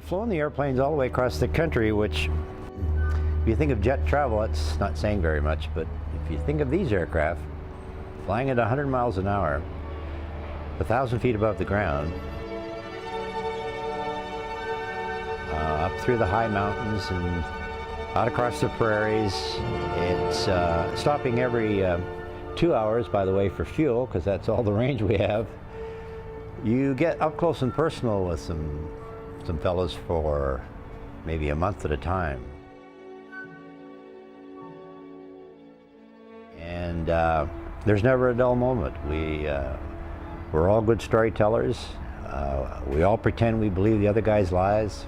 We've flown the airplanes all the way across the country, which, if you think of jet travel, it's not saying very much, but if you think of these aircraft flying at 100 miles an hour, 1,000 feet above the ground, up through the high mountains and out across the prairies. It's stopping every 2 hours, by the way, for fuel, because that's all the range we have. You get up close and personal with some fellows for maybe a month at a time. And there's never a dull moment. We're all good storytellers. We all pretend we believe the other guy's lies,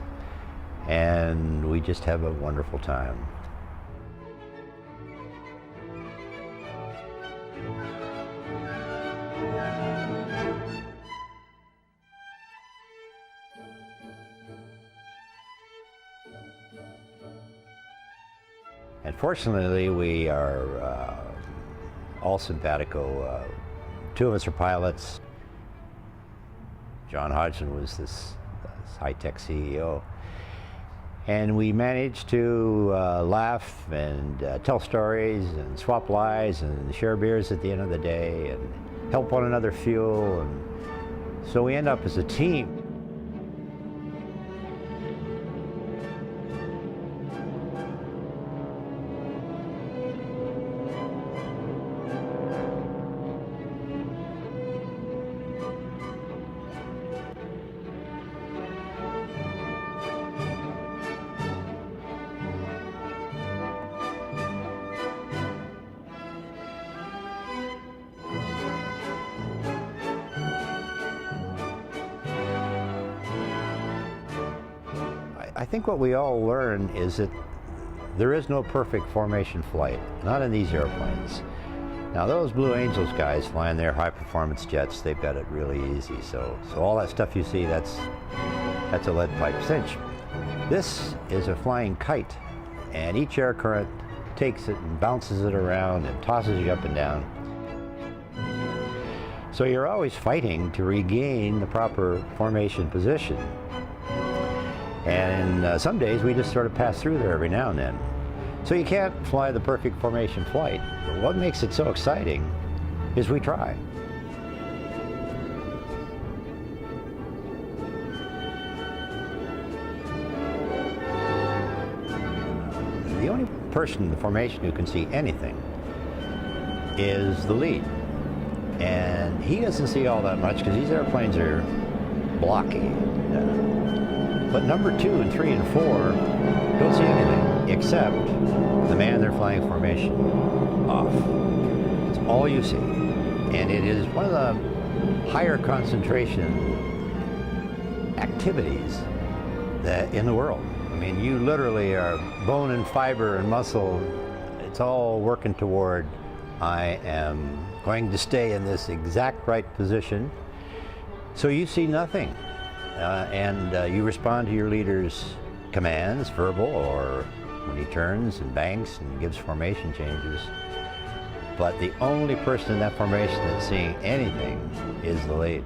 and we just have a wonderful time. And fortunately, we are all simpatico. Two of us are pilots. John Hodgson was this high-tech CEO. And we managed to laugh and tell stories and swap lies and share beers at the end of the day and help one another fuel. And so we end up as a team. I think what we all learn is that there is no perfect formation flight, not in these airplanes. Now those Blue Angels guys flying their high-performance jets, they've got it really easy. So all that stuff you see, that's a lead pipe cinch. This is a flying kite, and each air current takes it and bounces it around and tosses you up and down. So you're always fighting to regain the proper formation position. And some days we just sort of pass through there every now and then. So you can't fly the perfect formation flight. But what makes it so exciting is we try. The only person in the formation who can see anything is the lead. And he doesn't see all that much because these airplanes are blocky. But number 2 and 3 and 4 don't see anything except the man they're flying formation off. It's all you see. And it is one of the higher concentration activities that in the world. I mean, you literally are bone and fiber and muscle. It's all working toward, I am going to stay in this exact right position. So you see nothing. And you respond to your leader's commands, verbal, or when he turns and banks and gives formation changes. But the only person in that formation that's seeing anything is the lead.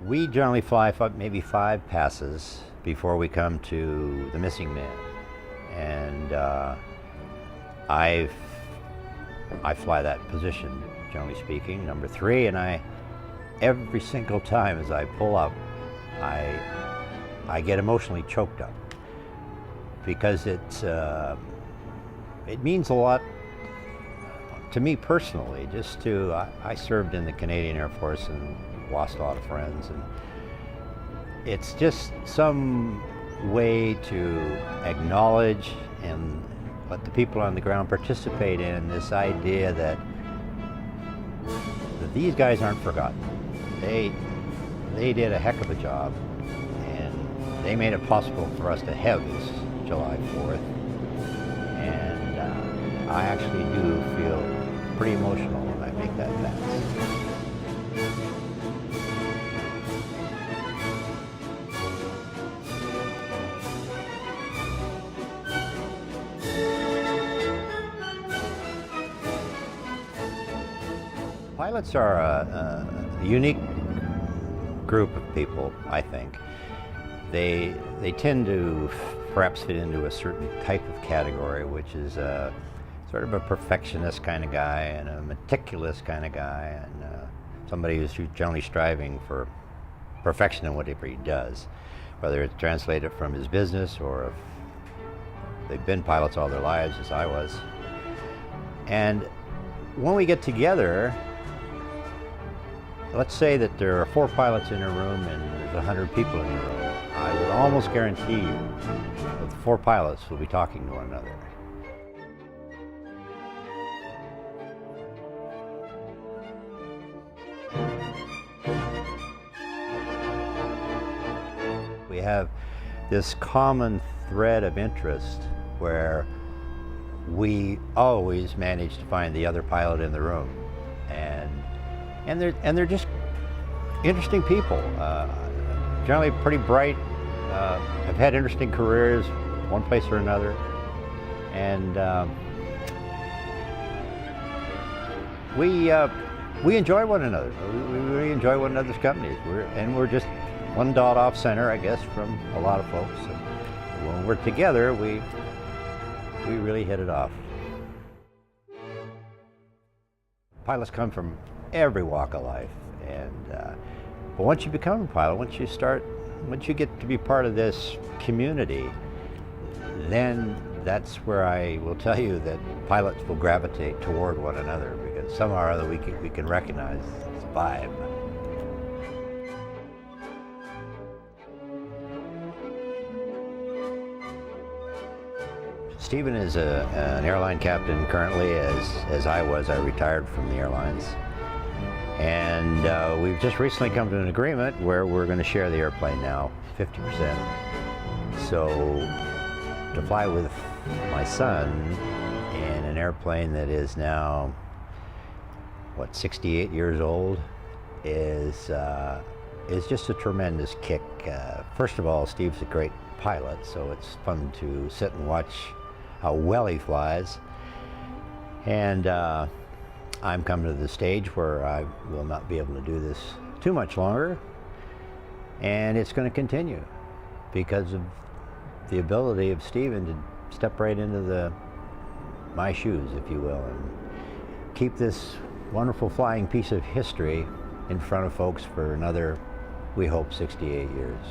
We generally fly maybe 5 passes before we come to the missing man. And I fly that position, generally speaking, number 3, and every single time as I pull up, I get emotionally choked up because it means a lot to me personally. I served in the Canadian Air Force and lost a lot of friends, and it's just some way to acknowledge and let the people on the ground participate in this idea that these guys aren't forgotten. They did a heck of a job, and they made it possible for us to have this July 4th. And I actually do feel pretty emotional when I make that pass. Pilots are a unique group of people, I think. They tend to perhaps fit into a certain type of category, which is sort of a perfectionist kind of guy and a meticulous kind of guy, and somebody who's generally striving for perfection in whatever he does, whether it's translated from his business or if they've been pilots all their lives, as I was. And when we get together, let's say that there are 4 pilots in a room and there's 100 people in the room. I would almost guarantee you that the 4 pilots will be talking to one another. We have this common thread of interest where we always manage to find the other pilot in the room, and they're just interesting people. Generally pretty bright, have had interesting careers, one place or another, and we enjoy one another. We really enjoy one another's companies. We're just one dot off center, I guess, from a lot of folks. And when we're together, we really hit it off. Pilots come from every walk of life, and but once you become a pilot, once you get to be part of this community, then that's where I will tell you that pilots will gravitate toward one another, because somehow or other we can recognize this vibe. Stephen is an airline captain currently, as I was. I retired from the airlines. And we've just recently come to an agreement where we're going to share the airplane now, 50%. So to fly with my son in an airplane that is now, 68 years old, is just a tremendous kick. First of all, Steve's a great pilot, so it's fun to sit and watch how well he flies. And I'm coming to the stage where I will not be able to do this too much longer, and it's going to continue because of the ability of Stephen to step right into my shoes, if you will, and keep this wonderful flying piece of history in front of folks for another, we hope, 68 years.